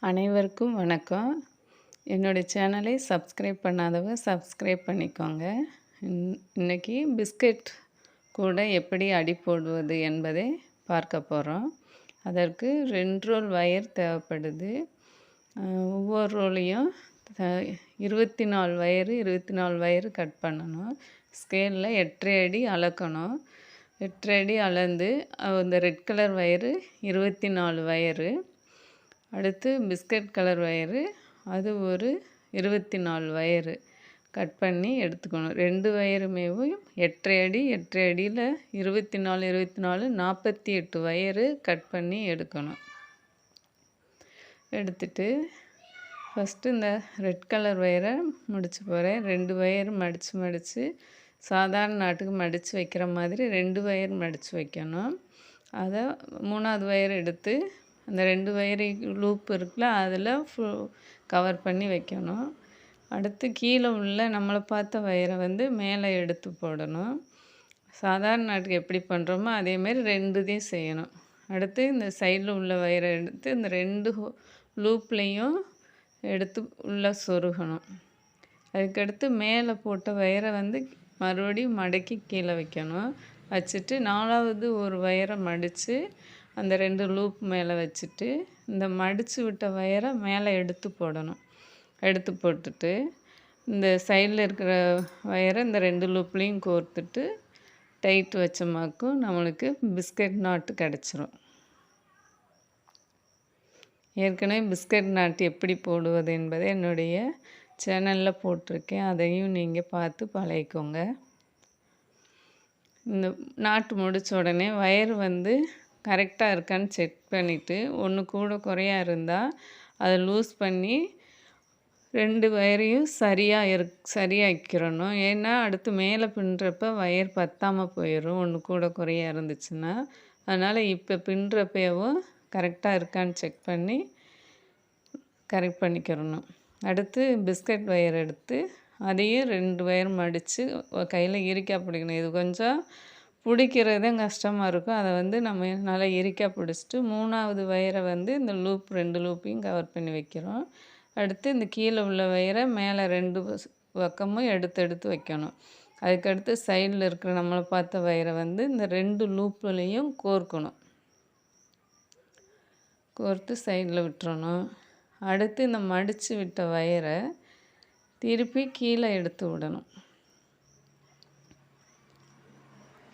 அனைவருக்கும் வணக்கம். என்னுடைய சேனலை சப்ஸ்கிரைப் பண்ணாதவங்க சப்ஸ்கிரைப் பண்ணிக்கோங்க. இன்னைக்கு பிஸ்கட் கூட எப்படி அடி போடுவது என்பதை பார்க்க போகிறோம். அதற்கு 2 ரோல் வயர் தேவைப்படுது. ஒவ்வொரு ரோலையும் 24 வயரு கட் பண்ணணும். ஸ்கேலில் 8.5 அடி அளக்கணும். 8.5 அடி அளந்து அந்த ரெட் கலர் வயரு 24 வயரு, அடுத்து பிஸ்கட் கலர் வயரு அது ஒரு 24 வயரு கட் பண்ணி எடுத்துக்கணும். 2 வயருமே 8.5 அடி 8.5 அடியில் 24 48 வயரு கட் பண்ணி எடுக்கணும். எடுத்துட்டு ஃபஸ்ட்டு இந்த ரெட் கலர் வயரை முடிச்சு போகிறேன். 2 வயர் மடித்து சாதாரண நாட்டுக்கு மடித்து வைக்கிற மாதிரி 2 வயர் மடித்து வைக்கணும். அதை 3வது வயர் எடுத்து அந்த 2 வயரு லூப் இருக்குல்ல அதில் கவர் பண்ணி வைக்கணும். அடுத்து கீழே உள்ள நம்மளை பார்த்த வயரை மேலே எடுத்து போடணும். சாதாரண நாட்டுக்கு எப்படி பண்ணுறோமோ அதேமாரி 2தையும் செய்யணும். அடுத்து இந்த சைடில் உள்ள வயரை எடுத்து இந்த 2 லூப்லேயும் எடுத்து உள்ளே சொருகணும். அதுக்கடுத்து மேலே போட்ட வயரை மறுபடியும் மடக்கி கீழே வைக்கணும். வச்சுட்டு 4வது ஒரு வயரை மடித்து அந்த 2 லூப் மேலே வச்சுட்டு இந்த மடித்து விட்ட வயரை மேலே எடுத்து போடணும். எடுத்து போட்டுட்டு இந்த சைடில் இருக்கிற வயரை இந்த 2 லூப்லேயும் கோர்த்துட்டு டைட் வச்சமாக்கும் நம்மளுக்கு பிஸ்கட் நாட்டு கிடச்சிரும். ஏற்கனவே பிஸ்கட் நாட்டு எப்படி போடுவது என்பதை என்னுடைய சேனலில் போட்டிருக்கேன். அதையும் நீங்கள் பார்த்து பழகிக்கோங்க. இந்த நாட்டு முடித்த உடனே வயர் கரெக்டாக இருக்கான்னு செக் பண்ணிவிட்டு ஒன்று கூட குறையா இருந்தால் அதை லூஸ் பண்ணி 2 வயரையும் சரியாக்கிடணும். ஏன்னா அடுத்து மேலே பின்னுறப்ப வயர் பத்தாமல் போயிடும் ஒன்று கூட குறையா இருந்துச்சுன்னா. அதனால் இப்போ பின்னுறப்பவும் கரெக்டாக இருக்கான்னு செக் பண்ணி கரெக்ட் பண்ணிக்கிறணும். அடுத்து பிஸ்கட் வயர் எடுத்து அதையும் 2 வயர் மடித்து கையில் இறுக்கா பிடிக்கணும். இது கொஞ்சம் பிடிக்கிறதே கஷ்டமாக இருக்கும். அதை நம்ம நல்லா இறுக்கா பிடிச்சிட்டு 3வது வயரை இந்த லூப் 2 லூப்பையும் கவர் பண்ணி வைக்கிறோம். அடுத்து இந்த கீழே உள்ள வயரை மேலே 2 பக்கமும் எடுத்து வைக்கணும். அதுக்கடுத்து சைடில் இருக்கிற நம்மளை பார்த்த வயரை இந்த 2 லூப்லேயும் கோர்க்கணும். கோர்த்து சைடில் விட்டுறணும். அடுத்து இந்த மடித்து விட்ட வயரை திருப்பி கீழே எடுத்து விடணும்.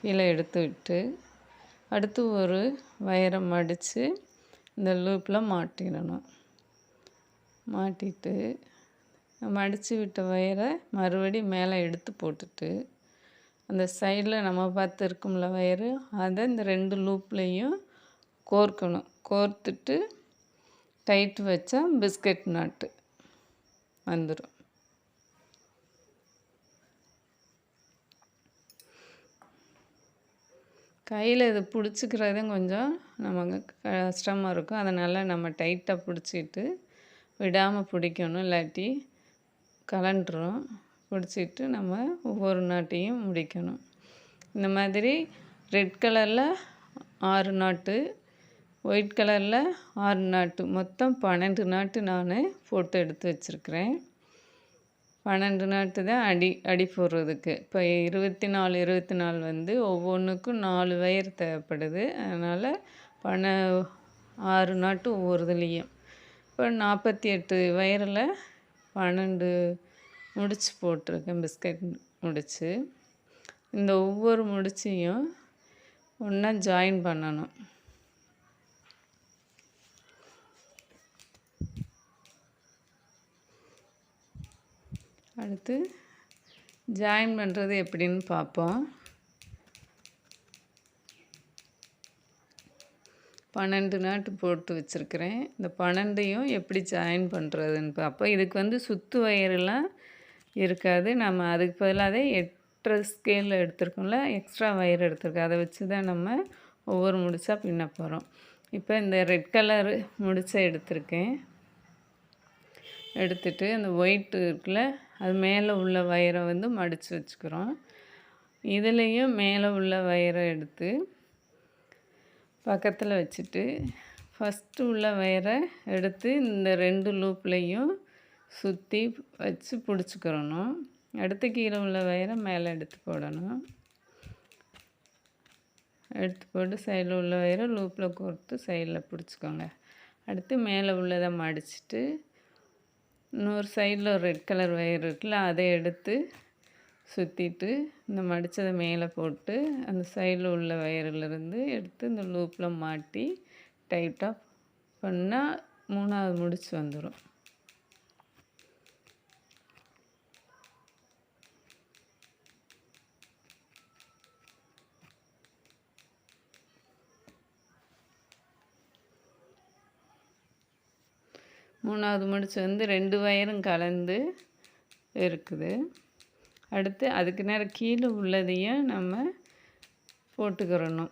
கீழே எடுத்து விட்டு அடுத்து ஒரு வயரை மடித்து இந்த லூப்பில் மாட்டிடணும். மாட்டிட்டு மடித்து விட்ட வயரை மறுபடியும் மேலே எடுத்து போட்டுட்டு அந்த சைடில் நம்ம பார்த்து இருக்கும்ல வயரு அதை இந்த 2 லூப்லேயும் கோர்க்கணும். கோர்த்துட்டு டைட் வச்சா பிஸ்கட் நாட்டு வந்துடும். கையில் இது பிடிச்சிக்கிறதும் கொஞ்சம் நமக்கு கஷ்டமாக இருக்கும். அதனால் நம்ம டைட்டாக பிடிச்சிட்டு விடாமல் பிடிக்கணும். இல்லாட்டி கலண்டுரும். பிடிச்சிட்டு நம்ம ஒவ்வொரு நாட்டையும் முடிக்கணும். இந்த மாதிரி ரெட் கலரில் 6 நாட்டு, ஒயிட் கலரில் 6 நாட்டு, மொத்தம் 12 நாட்டு நான் போட்டு எடுத்து வச்சுருக்கிறேன். 12 நாட்டு தான் அடி போடுறதுக்கு. இப்போ 24 ஒவ்வொன்றுக்கும் 4 வயர் தேவைப்படுது. அதனால் 6 நாட்டு ஒவ்வொரு இதுலேயும் இப்போ 48 வயரில் 12 முடிச்சு போட்டிருக்கேன். பிஸ்கட் முடிச்சு இந்த ஒவ்வொரு முடிச்சையும் ஒன்றா ஜாயின் பண்ணணும். அடுத்து ஜாயின் பண்ணுறது எப்படின்னு பார்ப்போம். 12 நாட்டு போட்டு வச்சுருக்கிறேன். இந்த 12ஐயும் எப்படி ஜாயின் பண்ணுறதுன்னு பார்ப்போம். இதுக்கு சுத்து வயரெல்லாம் இருக்காது. நம்ம அதுக்கு பதிலாக 8 ஸ்கேலில் எடுத்துருக்கோம்ல, எக்ஸ்ட்ரா வயர் எடுத்துருக்கோம். அதை வச்சு தான் நம்ம ஒவ்வொரு முடிச்சா பின்ன போகிறோம். இப்போ இந்த ரெட் கலரு முடிச்சை எடுத்திருக்கேன். எடுத்துட்டு அந்த ஒயிட் இருக்குல்ல அது மேலே உள்ள வயரை மடித்து வச்சுக்கிறோம். இதுலேயும் மேலே உள்ள வயரை எடுத்து பக்கத்தில் வச்சுட்டு ஃபஸ்ட்டு உள்ள வயரை எடுத்து இந்த 2 லூப்லேயும் சுற்றி வச்சு பிடிச்சிக்கிறணும். அடுத்து கீழே உள்ள வயரை மேலே எடுத்து போடணும். எடுத்து போட்டு சைடில் உள்ள வயரை லூப்பில் கோர்த்து சைடில் பிடிச்சிக்கோங்க. அடுத்து மேலே உள்ளதை மடிச்சுட்டு இன்னொரு சைடில் ஒரு ரெட் கலர் வயர் இருக்குல்ல, அதை எடுத்து சுற்றிட்டு இந்த மடித்ததை மேலே போட்டு அந்த சைடில் உள்ள வயரிலிருந்து எடுத்து இந்த லூப்பில் மாட்டி டைட்டாக பண்ணால் 3வது முடிச்சு வந்துடும். மூணாவது முடிச்சு வந்து 2 வயரும் கலந்து இருக்குது. அடுத்து அதுக்கு நேரம் கீழே உள்ளதையும் நம்ம போட்டுக்கிறணும்.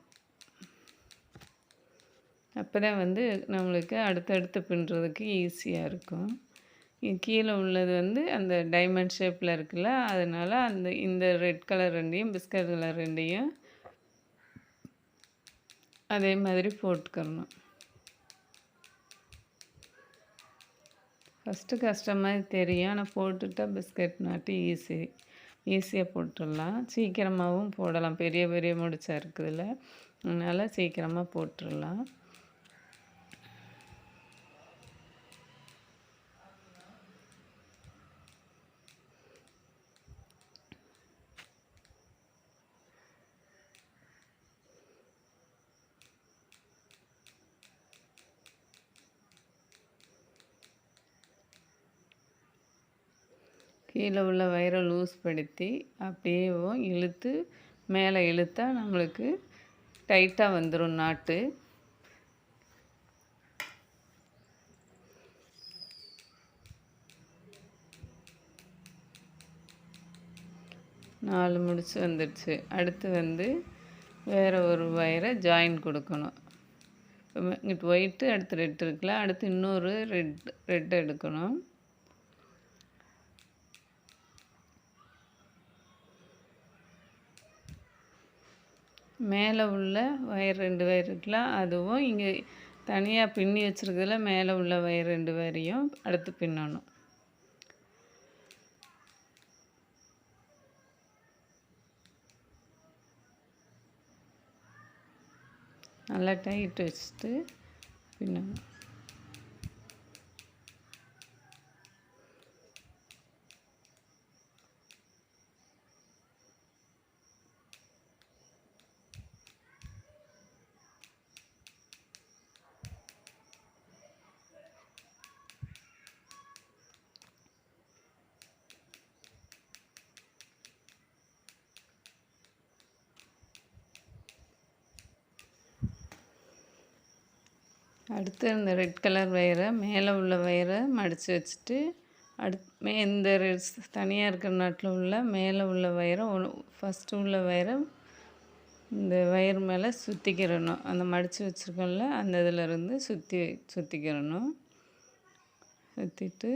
அப்போ தான் வந்து நம்மளுக்கு அடுத்தடுத்து பின்னுறதுக்கு ஈஸியாக இருக்கும். கீழே உள்ளது வந்து அந்த டைமண்ட் ஷேப்பில் இருக்குல்ல, அதனால் இந்த ரெட் கலர் 2யும் பிஸ்கட் கலர் 2யும் அதே மாதிரி போட்டுக்கிறணும். ஃபஸ்ட்டு கஷ்டமாக தெரியும், ஆனால் போட்டுட்டா பிஸ்கட் நாட்டி ஈஸியாக போட்டுடலாம். சீக்கிரமாகவும் போடலாம், பெரிய பெரிய முடிச்சா இருக்குதுல்ல, அதனால் சீக்கிரமாக போட்டுடலாம். கீழே உள்ள வயரை லூஸ் படுத்தி அப்படியே இழுத்து மேலே இழுத்தா நம்மளுக்கு டைட்டாக வந்துடும் நாட்டு. நாலு முடிச்சு வந்துடுச்சு. அடுத்து வந்து வேறு ஒரு வயரை ஜாயின் கொடுக்கணும். இங்கிட்டு ஒயிட்டு அடுத்து ரெட் இருக்குல்ல, அடுத்து இன்னொரு ரெட் எடுக்கணும். மேலே உள்ள வயர் 2 வயர் இருக்குல்ல, அதுவும் இங்கே தனியாக பின்னி வச்சுருக்கிறதுல மேலே உள்ள வயர் 2 வயரையும் அடுத்து பின்னணும். நல்லா டைட் வச்சுட்டு பின்னணும். அடுத்து இந்த ரெட் கலர் வயரை மேலே உள்ள வயரை மடித்து வச்சுட்டு இந்த தனியாக இருக்கிற நாட்டில் உள்ள மேலே உள்ள வயரை ஃபஸ்ட்டு உள்ள வயரை இந்த வயர் மேலே சுற்றிக்கிறணும். அந்த மடித்து வச்சுருக்கோம்ல, அந்த இதிலருந்து சுற்றிக்கிறணும். சுற்றிட்டு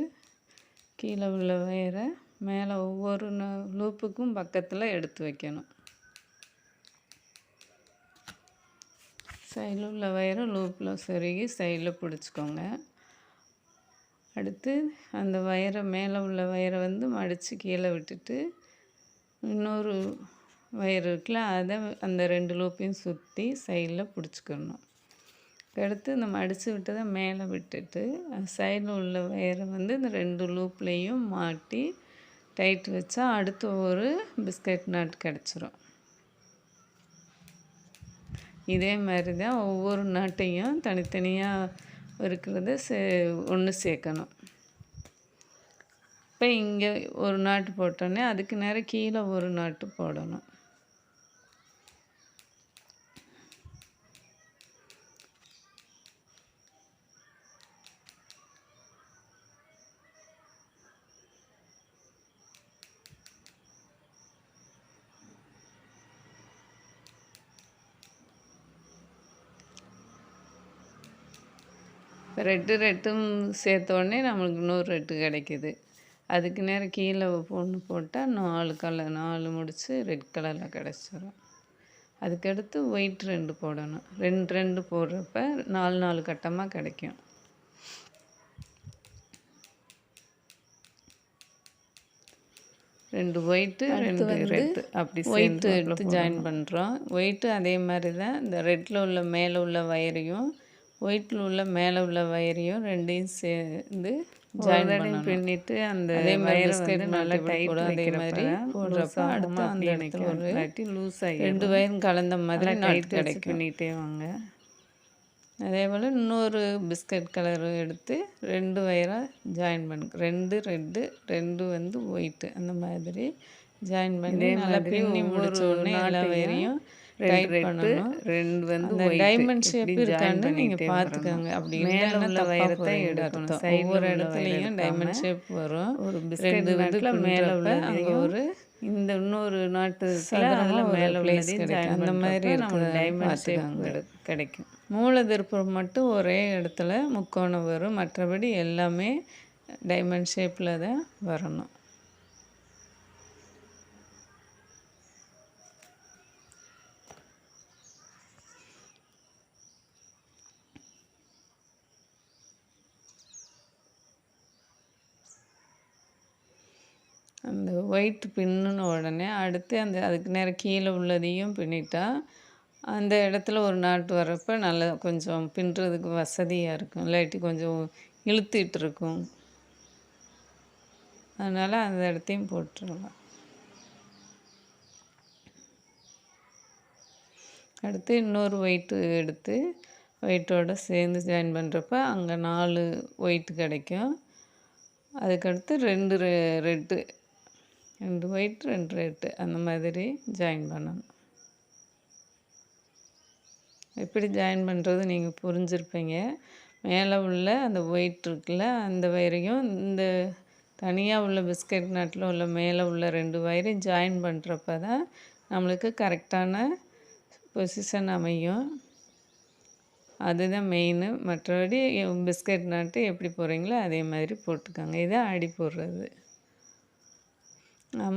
கீழே உள்ள வயரை மேலே ஒவ்வொரு லூப்புக்கும் பக்கத்தில் எடுத்து வைக்கணும். சைடில் உள்ள வயரை லூப்பில் சொருகி சைடில் பிடிச்சிக்கோங்க. அடுத்து அந்த வயரை மேலே உள்ள வயரை வந்து மடித்து கீழே விட்டுட்டு இன்னொரு வயர் இருக்குல்ல, அதை அந்த 2 லூப்பையும் சுற்றி சைடில் பிடிச்சிக்கணும். அடுத்து இந்த மடித்து விட்டதை மேலே விட்டுட்டு சைடில் உள்ள வயரை வந்து இந்த 2 லூப்லேயும் மாட்டி டைட் வச்சா அடுத்து ஒரு பிஸ்கட் நாட் கிடச்சிரும். இதே மாதிரி தான் ஒவ்வொரு நாட்டையும் தனித்தனியாக இருக்கிறத ஒன்று சேர்க்கணும். இப்போ இங்கே ஒரு நாட்டு போட்டோன்னே அதுக்கு நேரம் கீழே ஒரு நாட்டு போடணும். ரெட்டும் சேர்த்தோடனே நம்மளுக்கு இன்னொரு ரெட்டு கிடைக்கிது. அதுக்கு நேரம் கீழே ஒன்று போட்டால் 4 முடிச்சு ரெட் கலரில் கிடச்சிரும். அதுக்கடுத்து ஒயிட் 2 போடணும். 2 போடுறப்ப 4 கட்டமாக கிடைக்கும். ரெண்டு ஒயிட்டு 2 ரெட்டு அப்படி ஒயிட்டு எடுத்து ஜாயின் பண்ணுறோம். ஒயிட்டு அதே மாதிரி தான் இந்த ரெட்டில் உள்ள மேலே உள்ள வயரையும் ஒயிட்டில் உள்ள மேலே உள்ள வயரையும் ரெண்டையும் சேர்ந்து ஜாயின் பண்ணி பின்னிட்டு அந்த அதே மாதிரி வந்து நல்லா டைட் அதே மாதிரி போடுறப்ப அடுத்து அந்த இடத்துல ஒரு லூஸ் ஆகி 2 வயரும் கலந்த மாதிரி நாட் கிடைக்கும். பின்னிட்டே வாங்க. அதே போல் இன்னொரு பிஸ்கட் கலரு எடுத்து 2 வயராக ஜாயின் பண்ணு. 2 ரெட்டு 2 வந்து ஒயிட்டு அந்த மாதிரி ஜாயின் பண்ணி நல்லா பின்னி முடிச்ச உடனே எல்லா வயரையும் டைட் பண்ணணும். 2 வந்து அந்த டைமண்ட் ஷேப் இருக்கான்னு நீங்கள் பார்த்துக்கோங்க. அப்படி இல்லைன்னா உள்ள வயரத்தை எடுக்கணும். ஒவ்வொரு இடத்துலையும் டைமண்ட் ஷேப் வரும். ஒரு பிஸ்கட் வந்து மேலே உள்ள அங்கே ஒரு இந்த இன்னொரு நாட்டு அதில் மேலே உள்ளதே கிடைக்கும். அந்த மாதிரி நம்ம டைமண்ட் ஷேப் கிடைக்கும். மூல திருப்பம் மட்டும் ஒரே இடத்துல முக்கோணம் வரும். மற்றபடி எல்லாமே டைமண்ட் ஷேப்பில் தான் வரணும். அந்த ஒயிட் பின்னுன உடனே அடுத்து அந்த அதுக்கு நேரம் கீழே உள்ளதையும் பின்னிட்டா அந்த இடத்துல ஒரு நாட்டு வரப்போ நல்லா கொஞ்சம் பின்னுறதுக்கு வசதியாக இருக்கும். இல்லாட்டி கொஞ்சம் இழுத்துட்டு இருக்கும். அதனால் அந்த இடத்தையும் போட்டுடலாம். அடுத்து இன்னொரு ஒயிட்டு எடுத்து ஒயிட்டோடு சேர்ந்து ஜாயின் பண்ணுறப்ப அங்கே 4 ஒயிட்டு கிடைக்கும். அதுக்கடுத்து 2 ரெட்டு 2 ஒயிட் 2 ரெட்டு அந்த மாதிரி ஜாயின் பண்ணணும். எப்படி ஜாயின் பண்ணுறது நீங்கள் புரிஞ்சுருப்பீங்க. மேலே உள்ள அந்த ஒயிட் இருக்குல்ல அந்த வயரையும் இந்த தனியாக உள்ள பிஸ்கட் நட்டில் உள்ள மேலே உள்ள 2 வயரையும் ஜாயின் பண்ணுறப்ப தான் நம்மளுக்கு கரெக்டான பொசிஷன் அமையும். அதுதான் மெயினு. மற்றபடி பிஸ்கட் நட்டு எப்படி போடுறீங்களோ அதே மாதிரி போட்டுக்கோங்க. இதான் அடி போடுறது.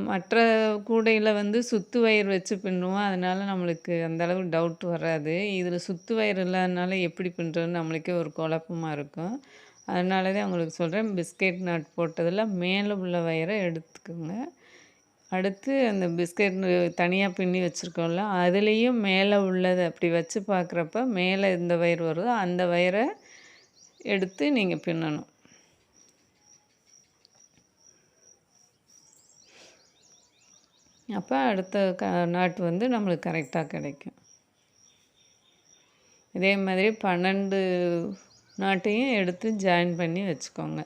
மற்ற கூடையில் வந்து சுத்து வயர் வச்சு பின்னுவோம். அதனால் நம்மளுக்கு அந்தளவு டவுட் வராது. இதில் சுத்து வயர் இல்லாதனால எப்படி பின்னுறதுன்னு நம்மளுக்கே ஒரு குழப்பமாக இருக்கும். அதனால தான் உங்களுக்கு சொல்கிறேன். பிஸ்கட் நட் போட்டதில் மேலே உள்ள வயரை எடுத்துக்கோங்க. அடுத்து அந்த பிஸ்கட் தனியாக பின்னி வச்சுருக்கோம்ல அதுலேயும் மேலே உள்ளதை அப்படி வச்சு பார்க்குறப்ப மேலே எந்த வயர் வருதோ அந்த வயரை எடுத்து நீங்கள் பின்னணும். அப்போ அடுத்த நாட்டு வந்து நம்மளுக்கு கரெக்டாக கிடைக்கும். இதே மாதிரி 12 நாட்டையும் எடுத்து ஜாயின் பண்ணி வச்சுக்கோங்க.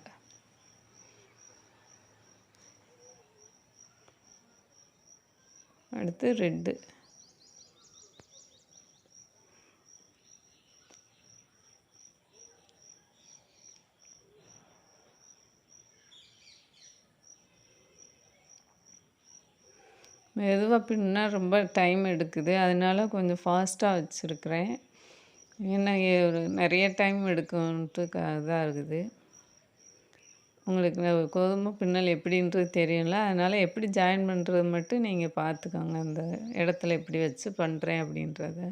அடுத்து ரெட்டு மெதுவாக பின்னா ரொம்ப டைம் எடுக்குது. அதனால கொஞ்சம் ஃபாஸ்ட்டாக வச்சுருக்கிறேன். ஏன்னா நிறைய டைம் எடுக்கும்ன்ட்டு இதாக இருக்குது. உங்களுக்கு கோதுமை பின்னல் எப்படின்றது தெரியும்ல. அதனால் எப்படி ஜாயின் பண்ணுறது மட்டும் நீங்கள் பார்த்துக்கோங்க. அந்த இடத்துல எப்படி வச்சு பண்ணுறேன் அப்படின்றத.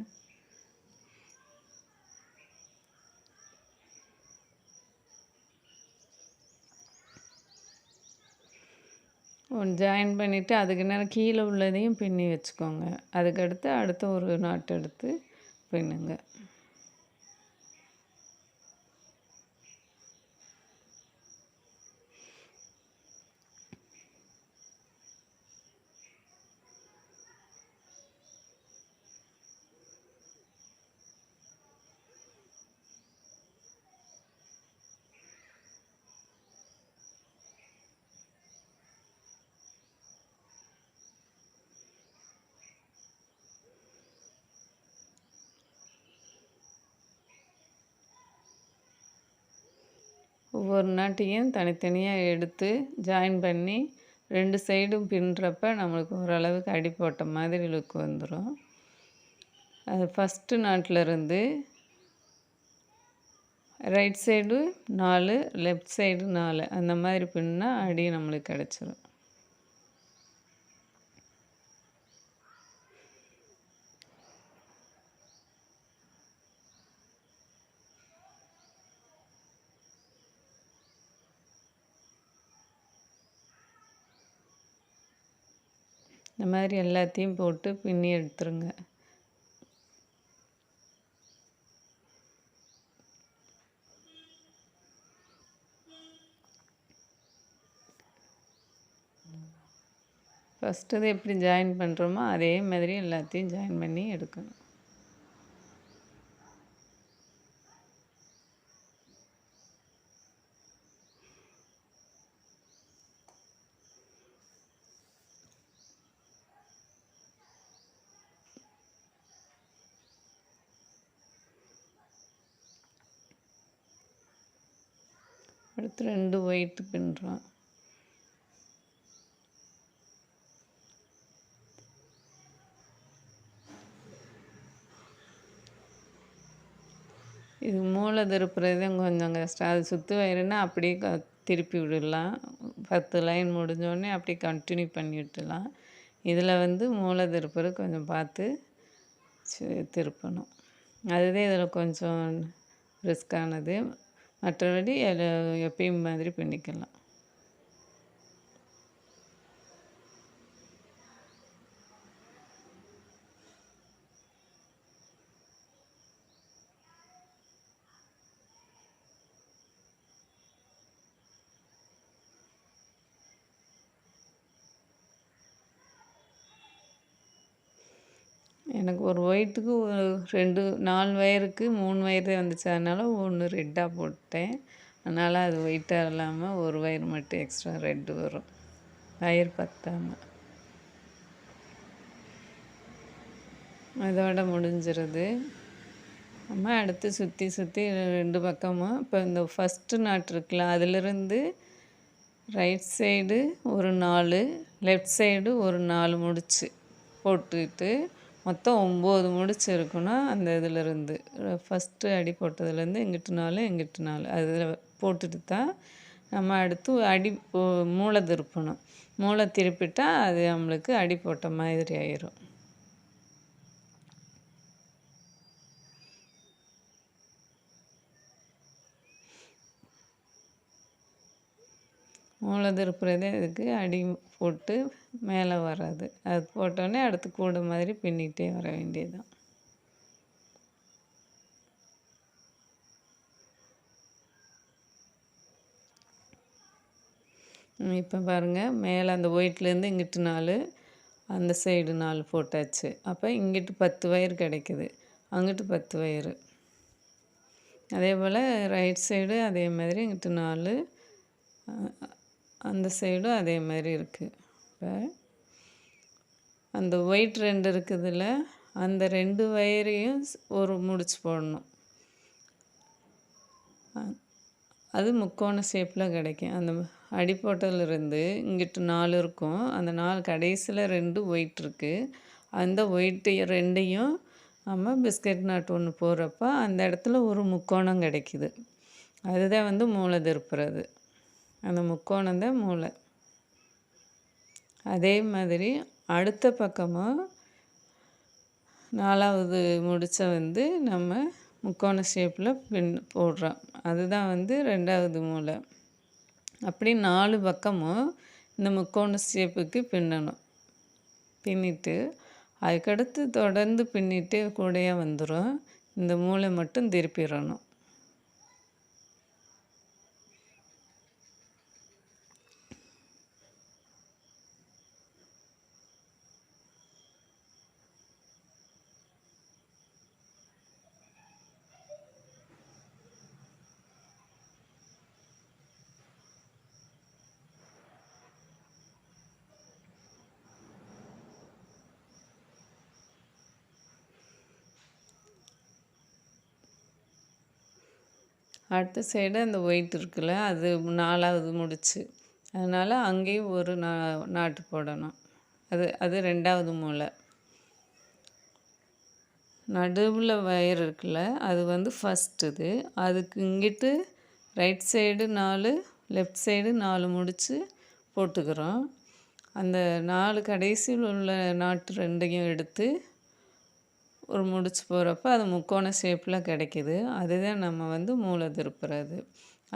ஜாயின் பண்ணிவிட்டு அதுக்கு நேரம் கீழே உள்ளதையும் பின்னி வச்சுக்கோங்க. அதுக்கடுத்து அடுத்த ஒரு நாட்டு எடுத்து பின்னுங்க. ஒவ்வொரு நாட்டையும் தனித்தனியாக எடுத்து ஜாயின் பண்ணி 2 சைடும் பின்னுறப்ப நம்மளுக்கு ஓரளவுக்கு அடி போட்ட மாதிரி லுக் வந்துடும். அது ஃபஸ்ட்டு நாட்டிலருந்து ரைட் சைடு 4 லெஃப்ட் சைடு 4 அந்த மாதிரி பின்னா அடி நம்மளுக்கு கிடச்சிரும். இந்த மாதிரி எல்லாத்தையும் போட்டு பின்னி எடுத்துருங்க. ஃபஸ்ட்டு இது எப்படி ஜாயின் பண்ணுறோமோ அதே மாதிரி எல்லாத்தையும் ஜாயின் பண்ணி எடுக்கணும். அடுத்து 2 ஒயிட் பின்னுறோம். இது மூளை திருப்புறது கொஞ்சம் கஷ்டம். அது சுற்று வயிறுனா அப்படியே திருப்பி விடலாம். 10 லைன் முடிஞ்சோடனே அப்படியே கண்டினியூ பண்ணி விட்டுலாம். இதில் வந்து மூளை திருப்புறது கொஞ்சம் பார்த்து திருப்பணும். அதுதான் இதில் கொஞ்சம் ரிஸ்கானது. மற்றபடி எப்பயும் மாதிரி பின்னிக்கலாம். எனக்கு ஒரு ஒயிட்டுக்கு ஒரு 4 வயருக்கு 3 வயரு வந்துச்சு. அதனால் 1 ரெட்டாக போட்டேன். அதனால் அது ஒயிட்டாக இல்லாமல் ஒரு வயர் மட்டும் எக்ஸ்ட்ரா ரெட்டு வரும். வயர் பத்தாமல். அதோட முடிஞ்சிருது. நம்ம அடுத்து சுற்றி 2 பக்கமும் இப்போ இந்த ஃபஸ்ட்டு நாட் இருக்குல்ல, அதிலிருந்து ரைட் சைடு ஒரு 4, லெஃப்ட் சைடு ஒரு 4 முடிச்சு போட்டுக்கிட்டு மொத்தம் 9 முடிச்சு இருக்கணும். அந்த இதிலேருந்து ஃபஸ்ட்டு அடி போட்டதுலேருந்து இங்கிட்டு 4 இங்கிட்டு 4 அதில் போட்டுட்டு தான் நம்ம அடுத்து அடி மூளை திருப்பணும். மூளை திருப்பிட்டால் அது நம்மளுக்கு அடி போட்ட மாதிரி ஆயிரும். மூளை திருப்புறதே இதுக்கு அடி போட்டு மேலே வராது. அது போட்டோடனே அடுத்து கூடை மாதிரி பின்னிக்கிட்டே வர வேண்டியதுதான். இப்போ பாருங்கள், மேலே அந்த ஒயிட்லேருந்து இங்கிட்டு 4, அந்த சைடு 4 போட்டாச்சு. அப்போ இங்கிட்டு 10 வயர் கிடைக்குது, அங்கிட்டு 10 வயர். அதே போல் ரைட் சைடு அதே மாதிரி இங்கிட்டு 4, அந்த சைடும் அதே மாதிரி இருக்குது. இப்போ அந்த ஒயிட் 2 இருக்குதுல்ல, அந்த 2 வயரையும் ஒரு முடிச்சு போடணும். அது முக்கோண ஷேப்பில் கிடைக்கும். அந்த அடி போட்டதுலேருந்து இங்கிட்டு 4 இருக்கும். அந்த 4 கடைசியில் 2 ஒயிட் இருக்குது. அந்த ஒயிட்டு 2ஐயும் நம்ம பிஸ்கட் நாட் ஒன்று போடுறப்ப அந்த இடத்துல ஒரு முக்கோணம் கிடைக்குது. அதுதான் வந்து மூளை திருப்புறது. அந்த முக்கோணம் தான் மூளை. அதே மாதிரி அடுத்த பக்கமும் 4வது முடிச்ச வந்து நம்ம முக்கோண ஷேப்பில் போடுறோம். அதுதான் வந்து 2வது மூளை. அப்படி 4 பக்கமும் இந்த முக்கோண ஷேப்புக்கு பின்னணும். பின்னிட்டு அதுக்கடுத்து தொடர்ந்து பின்னிட்டு கூடையாக வந்துடும். இந்த மூளை மட்டும் திருப்பிடணும். அடுத்த சைடு அந்த ஒயிட் இருக்குல்ல, அது 4வது முடிச்சு. அதனால் அங்கேயும் ஒரு நாட்டு போடணும். அது 2வது மூளை. நடுவில் வயர் இருக்குல்ல, அது வந்து ஃபஸ்ட்டு. அதுக்கு இங்கிட்டு ரைட் சைடு 4, லெஃப்ட் சைடு 4 முடிச்சு போட்டுக்கிறோம். அந்த 4 கடைசியில் உள்ள நாட்டு 2ஐயும் எடுத்து ஒரு முடிச்சு போகிறப்ப அது முக்கோண ஷேப்பில் கிடைக்கிது. அதுதான் நம்ம வந்து மூளை திருப்புறது.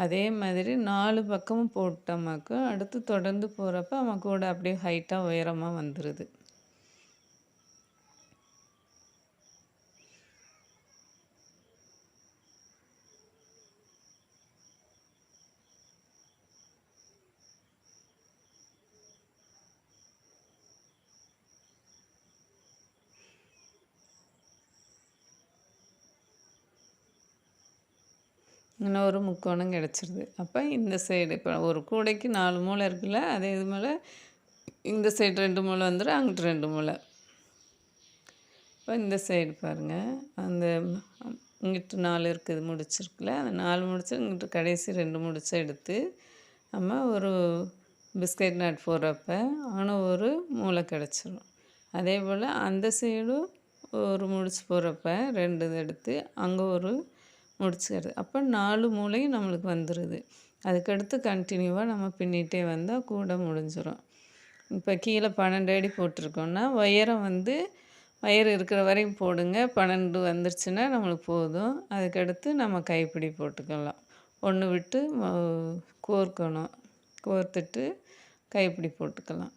அதே மாதிரி 4 பக்கமும் போட்டோமாக்க அடுத்து தொடர்ந்து போகிறப்ப நம்ம கூட அப்படியே ஹைட்டாக உயரமாக வந்துடுது. இன்னொரு முக்கோணம் கிடச்சிருது. அப்போ இந்த சைடு இப்போ ஒரு கூடைக்கு 4 மூலை இருக்குல்ல, அதே இது மேலே இந்த சைடு 2 மூலை வந்துடும், அங்கிட்டு 2 மூலை. இப்போ இந்த சைடு பாருங்கள், அந்த இங்கிட்டு 4 இருக்குது முடிச்சிருக்குல்ல, அந்த 4 முடிச்சு இங்கிட்டு கடைசி 2 முடிச்சை எடுத்து நம்ம ஒரு பிஸ்கட் நட் போடுறப்ப ஆனால் ஒரு மூலை கிடச்சிரும். அதே போல் அந்த சைடும் ஒரு முடிச்சு போடுறப்ப 2 இது எடுத்து அங்கே ஒரு முடிச்சுக்கிறது. அப்போ 4 மூலையும் நம்மளுக்கு வந்துடுது. அதுக்கடுத்து கண்டினியூவாக நம்ம பின்னிகிட்டே வந்தால் கூட முடிஞ்சிடும். இப்போ கீழே 12 அடி போட்டிருக்கோன்னா உயரம் வந்து வயர் இருக்கிற வரையும் போடுங்க. 12 வந்துருச்சுன்னா நம்மளுக்கு போதும். அதுக்கடுத்து நம்ம கைப்பிடி போட்டுக்கலாம். ஒன்று விட்டு கோர்க்கணும். கோர்த்துட்டு கைப்பிடி போட்டுக்கலாம்.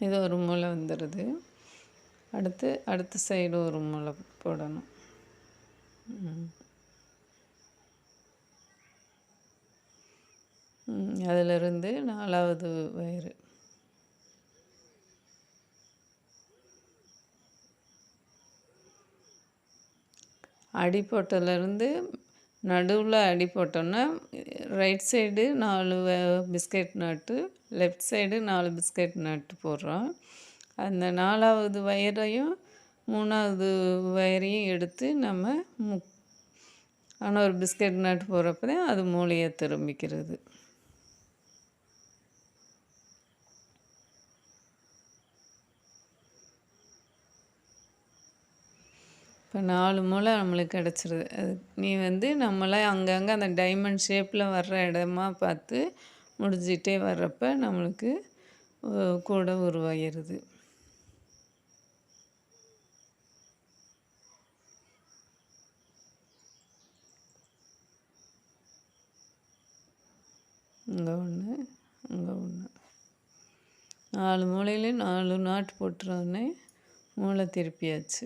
இது ஒரு மூலை வந்துடுது. அடுத்த சைடு ஒரு மூலை போடணும். அதிலிருந்து 4வது வயரு அடி போட்டதுலேருந்து நடுவில் அடி போட்டோன்னா ரைட் சைடு 4 பிஸ்கட் நட்டு, லெஃப்ட் சைடு 4 பிஸ்கட் நட்டு போடுறோம். அந்த 4வது வயரையும் 3வது வயரையும் எடுத்து நம்ம ஆனால் ஒரு பிஸ்கட் நட்டு போடுறப்ப தான் அது மூலையை திரும்பிக்கிறது. இப்போ 4 மூலை நம்மளுக்கு கிடச்சிருது. அது நீ வந்து நம்மளே அங்கங்கே அந்த டைமண்ட் ஷேப்பில் வர்ற இடமா பார்த்து முடிஞ்சிட்டே வர்றப்ப நம்மளுக்கு கூட உருவாகிடுது. இங்கே ஒன்று, அங்கே ஒன்று, 4 மூலையிலையும் 4 நாட்டு போட்டுறோன்னே மூளை திருப்பியாச்சு.